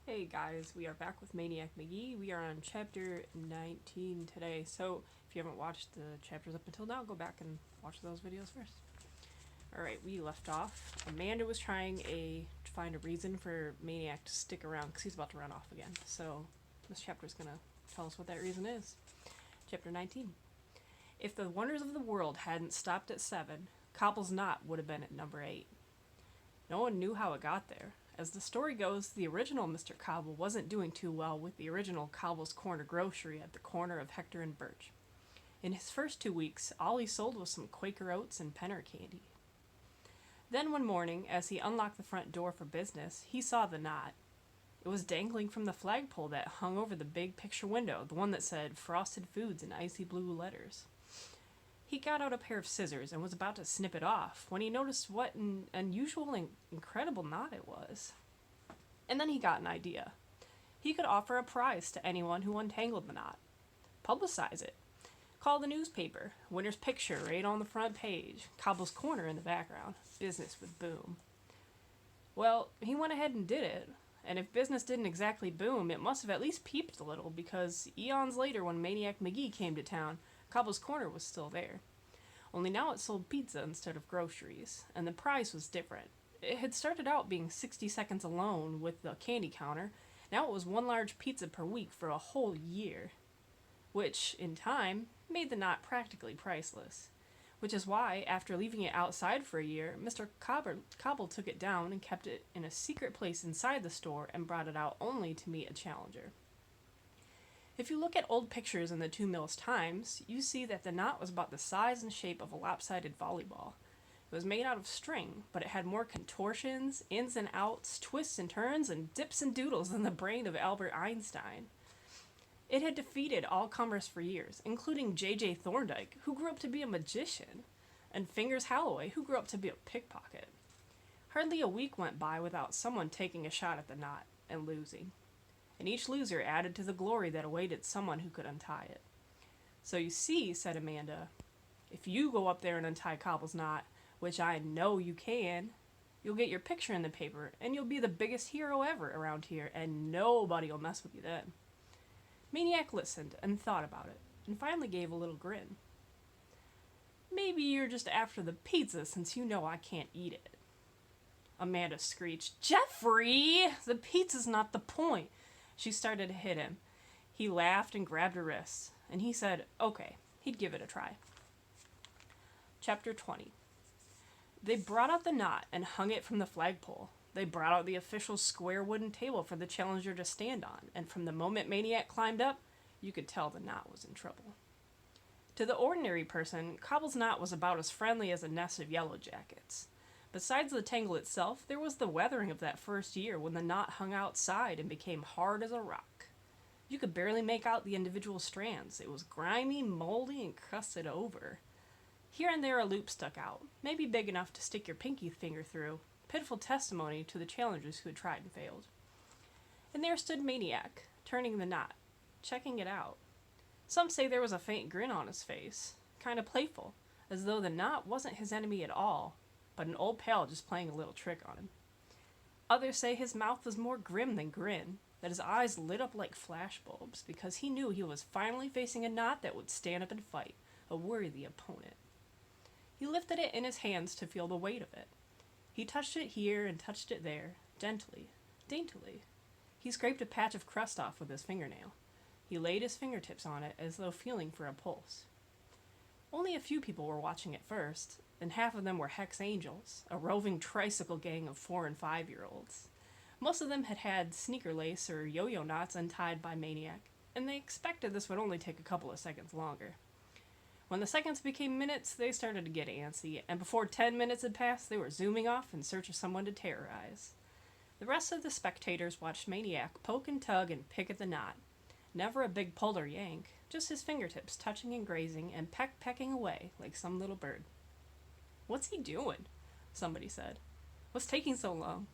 Hey guys, we are back with Maniac Magee. We are on chapter 19 today. So, if you haven't watched the chapters up until now, go back and watch those videos first. Alright, we left off. Amanda was trying to find a reason for Maniac to stick around because he's about to run off again. So, this chapter is going to tell us what that reason is. Chapter 19. If the wonders of the world hadn't stopped at 7, Cobble's knot would have been at number 8. No one knew how it got there. As the story goes, the original Mr. Cobble wasn't doing too well with the original Cobble's Corner grocery at the corner of Hector and Birch. In his first 2 weeks, all he sold was some Quaker oats and penner candy. Then one morning, as he unlocked the front door for business, he saw the knot. It was dangling from the flagpole that hung over the big picture window, the one that said Frosted Foods in icy blue letters. He got out a pair of scissors and was about to snip it off when he noticed what an unusual and incredible knot it was. And then he got an idea. He could offer a prize to anyone who untangled the knot. Publicize it. Call the newspaper. Winner's picture right on the front page. Cobble's Corner in the background. Business would boom. Well, he went ahead and did it. And if business didn't exactly boom, it must have at least peeped a little, because eons later when Maniac Magee came to town, Cobble's Corner was still there. Only now it sold pizza instead of groceries, and the price was different. It had started out being 60 seconds alone with the candy counter. Now it was one large pizza per week for a whole year, which, in time, made the knot practically priceless. Which is why, after leaving it outside for a year, Mr. Cobble took it down and kept it in a secret place inside the store and brought it out only to meet a challenger. If you look at old pictures in the Two Mills Times, you see that the knot was about the size and shape of a lopsided volleyball. It was made out of string, but it had more contortions, ins and outs, twists and turns, and dips and doodles than the brain of Albert Einstein. It had defeated all comers for years, including J.J. Thorndike, who grew up to be a magician, and Fingers Holloway, who grew up to be a pickpocket. Hardly a week went by without someone taking a shot at the knot and losing. And each loser added to the glory that awaited someone who could untie it. So you see, said Amanda, if you go up there and untie Cobble's knot, which I know you can, you'll get your picture in the paper, and you'll be the biggest hero ever around here, and nobody'll mess with you then. Maniac listened and thought about it, and finally gave a little grin. Maybe you're just after the pizza since you know I can't eat it. Amanda screeched, Jeffrey! The pizza's not the point. She started to hit him. He laughed and grabbed her wrists, and he said, okay, he'd give it a try. Chapter 20. They brought out the knot and hung it from the flagpole. They brought out the official square wooden table for the challenger to stand on, and from the moment Maniac climbed up, you could tell the knot was in trouble. To the ordinary person, Cobble's knot was about as friendly as a nest of yellow jackets. Besides the tangle itself, there was the weathering of that first year when the knot hung outside and became hard as a rock. You could barely make out the individual strands. It was grimy, moldy, and crusted over. Here and there a loop stuck out, maybe big enough to stick your pinky finger through, pitiful testimony to the challengers who had tried and failed. And there stood Maniac, turning the knot, checking it out. Some say there was a faint grin on his face, kind of playful, as though the knot wasn't his enemy at all, but an old pal just playing a little trick on him. Others say his mouth was more grim than grin, that his eyes lit up like flashbulbs, because he knew he was finally facing a knot that would stand up and fight, a worthy opponent. He lifted it in his hands to feel the weight of it. He touched it here and touched it there, gently, daintily. He scraped a patch of crust off with his fingernail. He laid his fingertips on it as though feeling for a pulse. Only a few people were watching at first, and half of them were Hex Angels, a roving tricycle gang of 4- and 5-year-olds. Most of them had had sneaker lace or yo-yo knots untied by Maniac, and they expected this would only take a couple of seconds longer. When the seconds became minutes, they started to get antsy, and before 10 minutes had passed, they were zooming off in search of someone to terrorize. The rest of the spectators watched Maniac poke and tug and pick at the knot. Never a big pull or yank, just his fingertips touching and grazing and pecking away like some little bird. What's he doing? Somebody said. What's taking so long?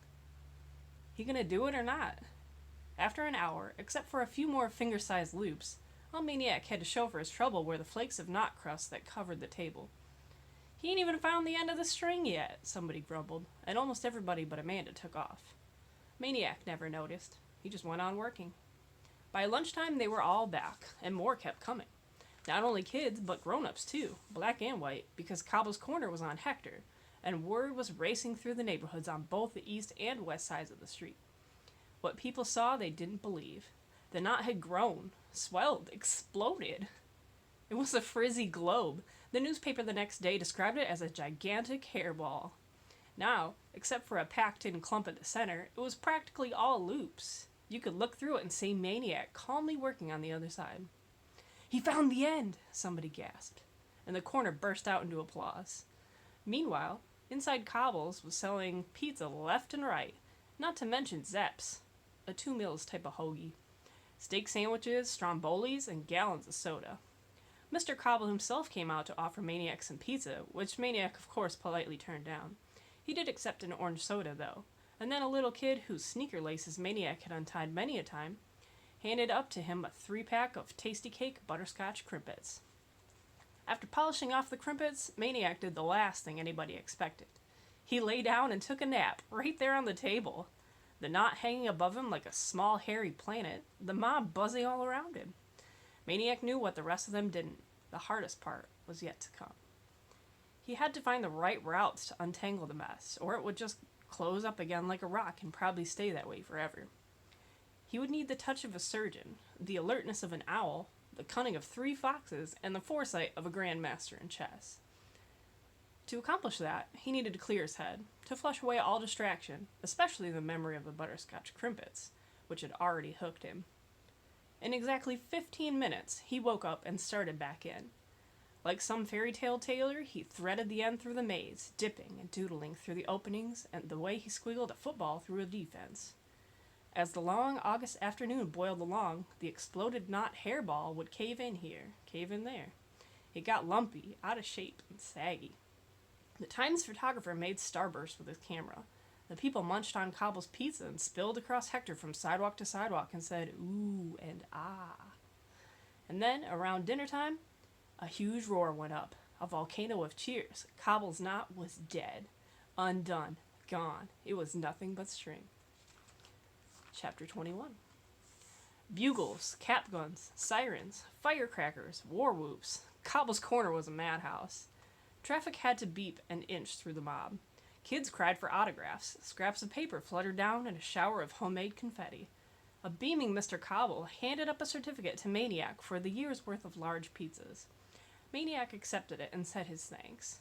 He gonna do it or not? After an hour, except for a few more finger-sized loops, all Maniac had to show for his trouble were the flakes of knot crust that covered the table. He ain't even found the end of the string yet, somebody grumbled, and almost everybody but Amanda took off. Maniac never noticed. He just went on working. By lunchtime, they were all back, and more kept coming. Not only kids, but grown-ups too, black and white, because Cobble's Corner was on Hector, and word was racing through the neighborhoods on both the east and west sides of the street. What people saw, they didn't believe. The knot had grown, swelled, exploded. It was a frizzy globe. The newspaper the next day described it as a gigantic hairball. Now, except for a packed-in clump at the center, it was practically all loops. You could look through it and see Maniac calmly working on the other side. "He found the end!" somebody gasped, and the corner burst out into applause. Meanwhile, inside Cobble's was selling pizza left and right, not to mention Zeps, a 2 meals type of hoagie, steak sandwiches, strombolis, and gallons of soda. Mr. Cobble himself came out to offer Maniac some pizza, which Maniac of course politely turned down. He did accept an orange soda, though, and then a little kid whose sneaker laces Maniac had untied many a time handed up to him a 3-pack of Tasty Cake butterscotch crimpets. After polishing off the crimpets, Maniac did the last thing anybody expected. He lay down and took a nap, right there on the table, the knot hanging above him like a small hairy planet, the mob buzzing all around him. Maniac knew what the rest of them didn't. The hardest part was yet to come. He had to find the right routes to untangle the mess, or it would just close up again like a rock and probably stay that way forever. He would need the touch of a surgeon, the alertness of an owl, the cunning of 3 foxes, and the foresight of a grandmaster in chess. To accomplish that, he needed to clear his head, to flush away all distraction, especially the memory of the butterscotch crimpets, which had already hooked him. In exactly 15 minutes, he woke up and started back in. Like some fairy tale tailor, he threaded the end through the maze, dipping and doodling through the openings and the way he squiggled a football through a defense. As the long August afternoon boiled along, the exploded knot hairball would cave in here, cave in there. It got lumpy, out of shape, and saggy. The Times photographer made starbursts with his camera. The people munched on Cobble's pizza and spilled across Hector from sidewalk to sidewalk and said, "Ooh" and "ah." And then, around dinner time, a huge roar went up, a volcano of cheers. Cobble's knot was dead, undone, gone. It was nothing but string. Chapter 21. Bugles, cap guns, sirens, firecrackers, war whoops. Cobble's Corner was a madhouse. Traffic had to beep and inch through the mob. Kids cried for autographs. Scraps of paper fluttered down in a shower of homemade confetti. A beaming Mr. Cobble handed up a certificate to Maniac for the year's worth of large pizzas. Maniac accepted it and said his thanks.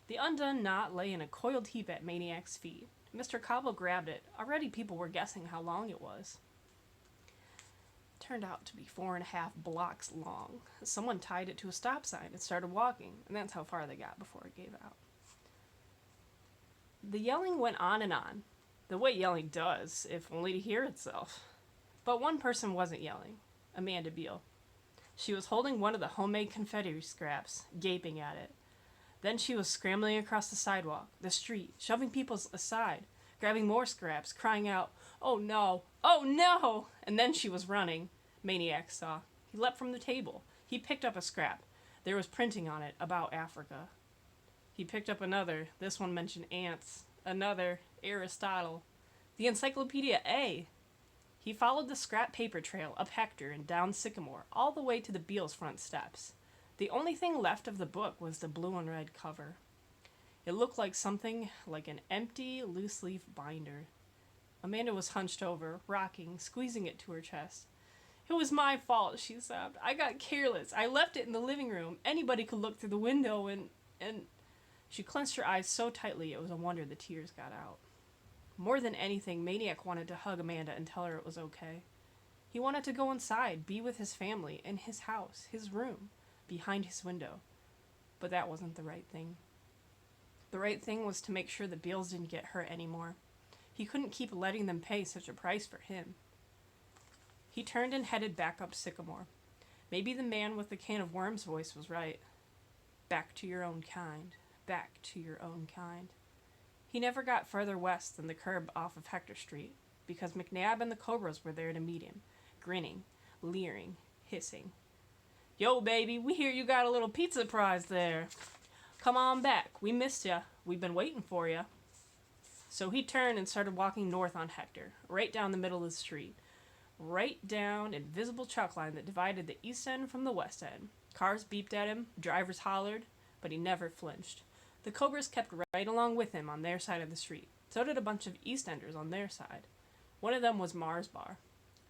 The undone knot lay in a coiled heap at Maniac's feet. Mr. Cobble grabbed it. Already people were guessing how long it was. It turned out to be 4.5 blocks long. Someone tied it to a stop sign and started walking, and that's how far they got before it gave out. The yelling went on and on, the way yelling does, if only to hear itself. But one person wasn't yelling, Amanda Beale. She was holding one of the homemade confetti scraps, gaping at it. Then she was scrambling across the sidewalk, the street, shoving people aside, grabbing more scraps, crying out, "Oh no! Oh no!" And then she was running. Maniac saw. He leapt from the table. He picked up a scrap. There was printing on it about Africa. He picked up another. This one mentioned ants. Another, Aristotle. The Encyclopedia A. He followed the scrap paper trail up Hector and down Sycamore, all the way to the Beals' front steps. The only thing left of the book was the blue and red cover. It looked like something like an empty, loose-leaf binder. Amanda was hunched over, rocking, squeezing it to her chest. "It was my fault," she sobbed. "I got careless. I left it in the living room. Anybody could look through the window and... She clenched her eyes so tightly it was a wonder the tears got out. More than anything, Maniac wanted to hug Amanda and tell her it was okay. He wanted to go inside, be with his family, in his house, his room, behind his window. But that wasn't the right thing. The right thing was to make sure the Beals didn't get hurt anymore. He couldn't keep letting them pay such a price for him. He turned and headed back up Sycamore. Maybe the man with the can of worms voice was right. Back to your own kind. Back to your own kind. He never got further west than the curb off of Hector Street, because McNabb and the Cobras were there to meet him, grinning, leering, hissing. "Yo, baby, we hear you got a little pizza prize there. Come on back. We missed ya. We've been waiting for ya." So he turned and started walking north on Hector, right down the middle of the street. right down an invisible chalk line that divided the east end from the west end. Cars beeped at him, drivers hollered, but he never flinched. The Cobras kept right along with him on their side of the street. So did a bunch of East Enders on their side. One of them was Mars Bar.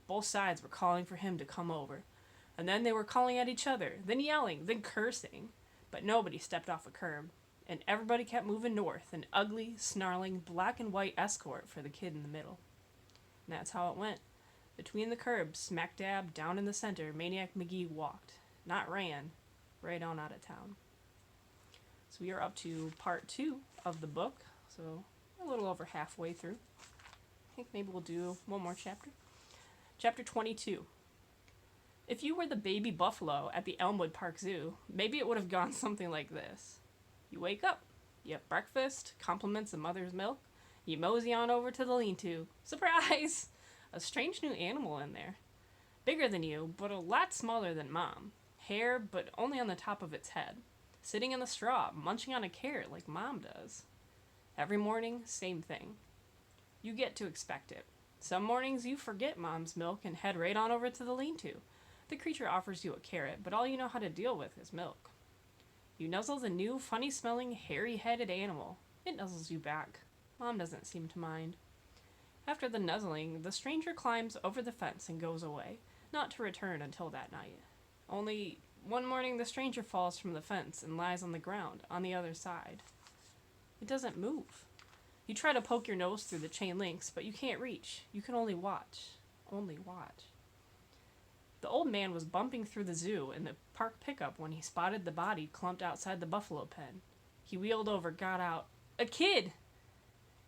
Both sides were calling for him to come over. And then they were calling at each other, then yelling, then cursing. But nobody stepped off a curb. And everybody kept moving north, an ugly, snarling, black and white escort for the kid in the middle. And that's how it went. Between the curbs, smack dab, down in the center, Maniac Magee walked. Not ran. Right on out of town. So we are up to part 2 of the book. So a little over halfway through. I think maybe we'll do one more chapter. Chapter 22. If you were the baby buffalo at the Elmwood Park Zoo, maybe it would have gone something like this. You wake up, you have breakfast, compliments of mother's milk, you mosey on over to the lean-to. Surprise! A strange new animal in there. Bigger than you, but a lot smaller than Mom. Hair, but only on the top of its head. Sitting in the straw, munching on a carrot like Mom does. Every morning, same thing. You get to expect it. Some mornings you forget Mom's milk and head right on over to the lean-to. The creature offers you a carrot, but all you know how to deal with is milk. You nuzzle the new, funny-smelling, hairy-headed animal. It nuzzles you back. Mom doesn't seem to mind. After the nuzzling, the stranger climbs over the fence and goes away, not to return until that night. Only, one morning the stranger falls from the fence and lies on the ground, on the other side. It doesn't move. You try to poke your nose through the chain links, but you can't reach. You can only watch. Only watch. The old man was bumping through the zoo in the park pickup when he spotted the body clumped outside the buffalo pen. He wheeled over, got out. A kid!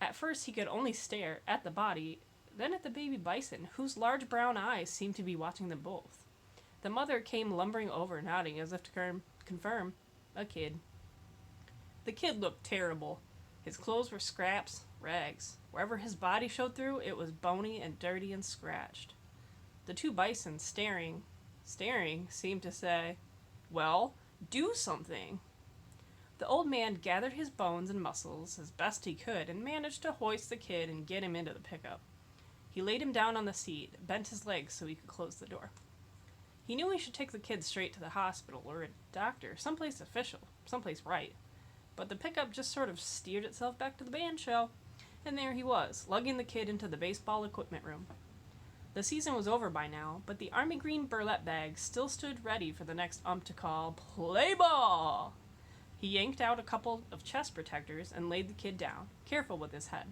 At first he could only stare at the body, then at the baby bison, whose large brown eyes seemed to be watching them both. The mother came lumbering over, nodding as if to confirm. A kid. The kid looked terrible. His clothes were scraps, rags. Wherever his body showed through, it was bony and dirty and scratched. The two bison, staring, seemed to say, "Well, do something." The old man gathered his bones and muscles as best he could and managed to hoist the kid and get him into the pickup. He laid him down on the seat, bent his legs so he could close the door. He knew he should take the kid straight to the hospital or a doctor, someplace official, someplace right. But the pickup just sort of steered itself back to the band shell, and there he was, lugging the kid into the baseball equipment room. The season was over by now, but the army green burlap bag still stood ready for the next ump to call, "Play ball!" He yanked out a couple of chest protectors and laid the kid down, careful with his head.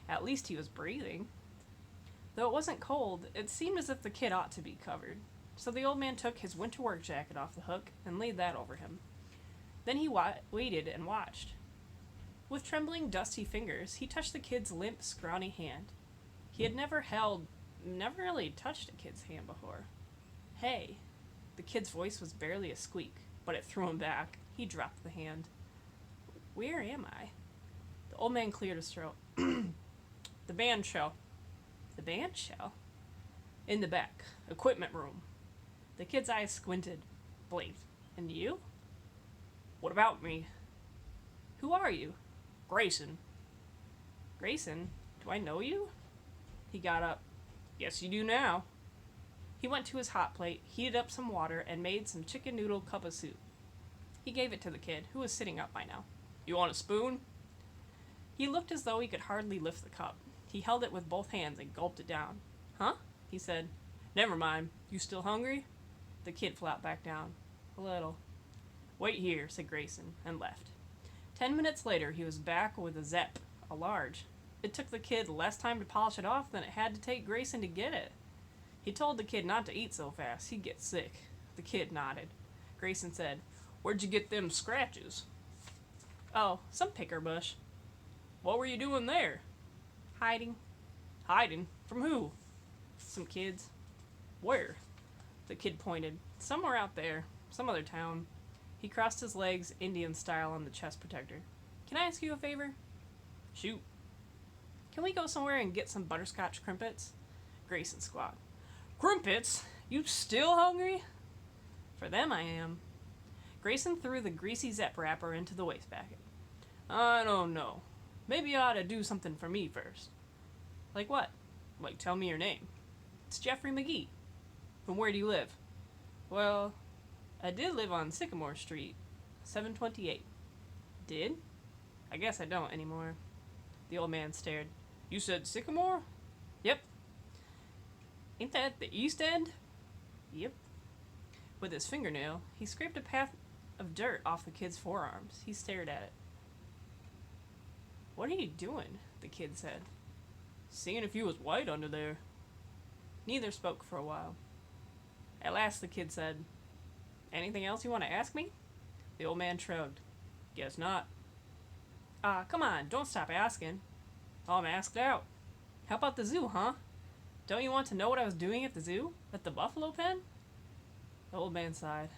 At least he was breathing. Though it wasn't cold, it seemed as if the kid ought to be covered. So the old man took his winter work jacket off the hook and laid that over him. Then he waited and watched. With trembling, dusty fingers, he touched the kid's limp, scrawny hand. He had never really touched a kid's hand before. "Hey." The kid's voice was barely a squeak, but it threw him back. He dropped the hand. "Where am I?" The old man cleared his throat. "The band shell." "The band shell?" "In the back. Equipment room." The kid's eyes squinted, blinked. "And you?" "What about me?" "Who are you?" "Grayson." "Grayson? Do I know you?" He got up. "Guess you do now." He went to his hot plate, heated up some water, and made some chicken noodle cup of soup. He gave it to the kid, who was sitting up by now. "You want a spoon?" He looked as though he could hardly lift the cup. He held it with both hands and gulped it down. "Huh?" he said. "Never mind. You still hungry?" The kid flopped back down. "A little." "Wait here," said Grayson, and left. 10 minutes later, he was back with a Zepp, a large. It took the kid less time to polish it off than it had to take Grayson to get it. He told the kid not to eat so fast, he'd get sick. The kid nodded. Grayson said, "Where'd you get them scratches?" "Oh, some picker bush." "What were you doing there?" "Hiding." "Hiding? From who?" "Some kids." "Where?" The kid pointed. "Somewhere out there. Some other town." He crossed his legs, Indian style, on the chest protector. "Can I ask you a favor?" "Shoot." "Can we go somewhere and get some butterscotch crimpets?" Grayson squawked. "Crimpets? You still hungry?" "For them I am." Grayson threw the greasy Zepp wrapper into the wastebasket. "I don't know. Maybe you ought to do something for me first." "Like what?" "Like tell me your name." It's Jeffrey McGee. From where do you live? Well, I did live on Sycamore Street, 728. Did? I guess I don't anymore. The old man stared. You said Sycamore? Yep. Ain't that the East End? Yep. With his fingernail, he scraped a path of dirt off the kid's forearms. He stared at it. What are you doing? The kid said. Seeing if you was white under there. Neither spoke for a while. At last the kid said, Anything else you want to ask me? The old man shrugged. Guess not. Come on, don't stop asking. I'm asked out. How about the zoo, huh? Don't you want to know what I was doing at the zoo? At the buffalo pen? The old man sighed.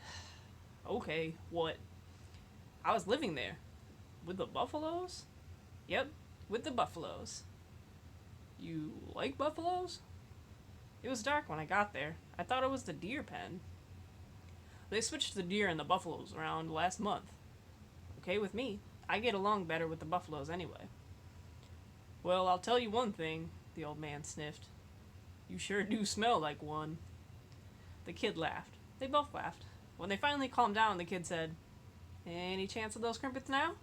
Okay, what? I was living there. With the buffaloes? Yep, with the buffaloes. You like buffaloes? It was dark when I got there. I thought it was the deer pen. They switched the deer and the buffaloes around last month. Okay with me. I get along better with the buffaloes anyway. Well, I'll tell you one thing, the old man sniffed. You sure do smell like one. The kid laughed. They both laughed. When they finally calmed down, the kid said, Any chance of those crimpets now?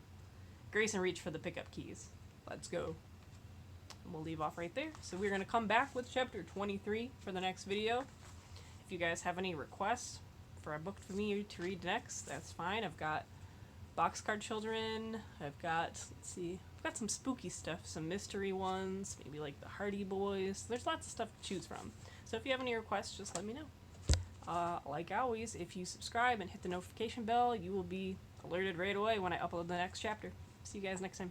Grayson reached for the pickup keys. Let's go. And we'll leave off right there. So we're going to come back with chapter 23 for the next video. If you guys have any requests for a book for me to read next, that's fine. I've got Boxcar Children. I've got some spooky stuff, some mystery ones, maybe like the Hardy Boys. There's lots of stuff to choose from. So if you have any requests, just let me know. Like always, if you subscribe and hit the notification bell, you will be alerted right away when I upload the next chapter. See you guys next time.